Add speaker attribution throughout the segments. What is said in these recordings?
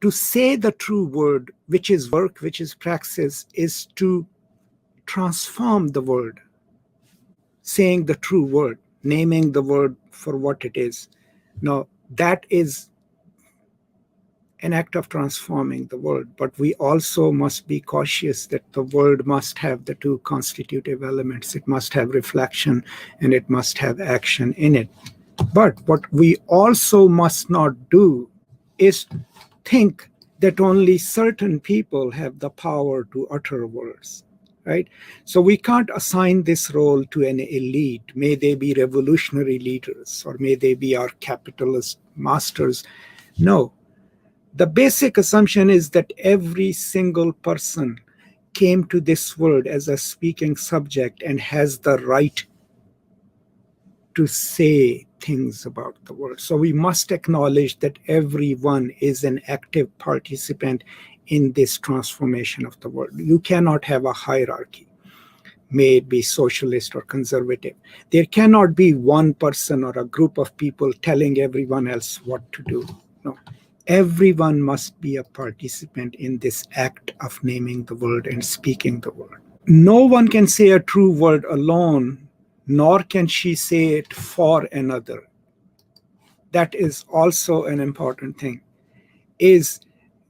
Speaker 1: To say the true word, which is work, which is praxis, is to transform the word, saying the true word, naming the word for what it is. Now, that is an act of transforming the world, but we also must be cautious that the world must have the two constitutive elements. It must have reflection and it must have action in it. But what we also must not do is think that only certain people have the power to utter words, right? So we can't assign this role to an elite. May they be revolutionary leaders or may they be our capitalist masters. No. The basic assumption is that every single person came to this world as a speaking subject and has the right to say things about the world. So we must acknowledge that everyone is an active participant in this transformation of the world. You cannot have a hierarchy, may it be socialist or conservative. There cannot be one person or a group of people telling everyone else what to do. No. Everyone must be a participant in this act of naming the word and speaking the word. No one can say a true word alone, nor can she say it for another. That is also an important thing, is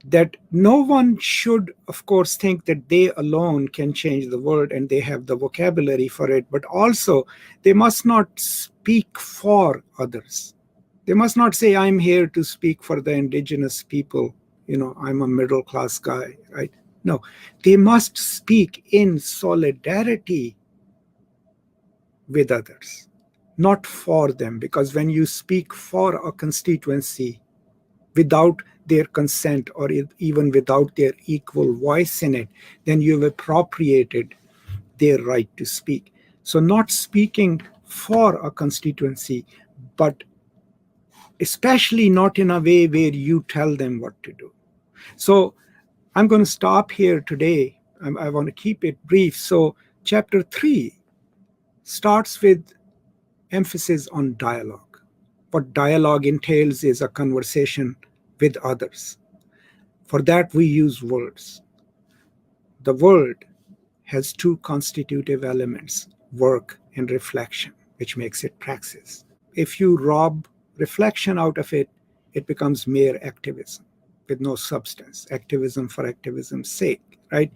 Speaker 1: that no one should, of course, think that they alone can change the world and they have the vocabulary for it, but also they must not speak for others. They must not say, I'm here to speak for the indigenous people. I'm a middle class guy, right? No, they must speak in solidarity with others, not for them. Because when you speak for a constituency without their consent or even without their equal voice in it, then you've appropriated their right to speak. So not speaking for a constituency, but especially not in a way where you tell them what to do. So I'm going to stop here today. I want to keep it brief. So chapter 3 starts with emphasis on dialogue. What dialogue entails is a conversation with others. For that, we use words. The word has two constitutive elements, work and reflection, which makes it praxis. If you rob reflection out of it, it becomes mere activism with no substance, activism for activism's sake, right?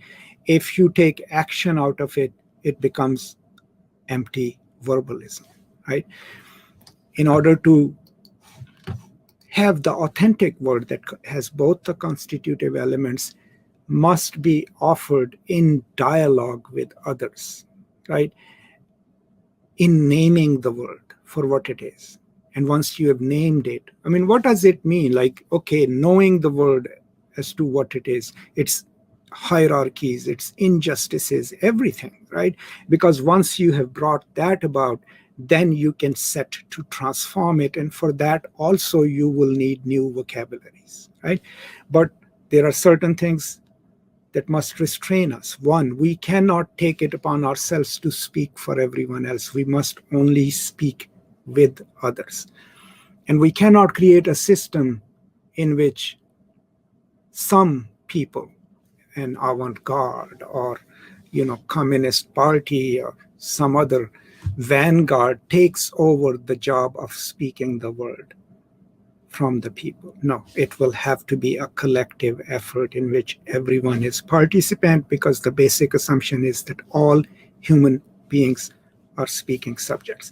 Speaker 1: If you take action out of it, it becomes empty verbalism, right? In order to have the authentic word that has both the constitutive elements must be offered in dialogue with others, right? In naming the word for what it is. And once you have named it, what does it mean? Like, okay, knowing the word as to what it is, its hierarchies, its injustices, everything, right? Because once you have brought that about, then you can set to transform it. And for that also you will need new vocabularies, right? But there are certain things that must restrain us. One, we cannot take it upon ourselves to speak for everyone else. We must only speak with others. And we cannot create a system in which some people, an avant-garde or communist party or some other vanguard, takes over the job of speaking the word from the people. No, it will have to be a collective effort in which everyone is participant, because the basic assumption is that all human beings are speaking subjects.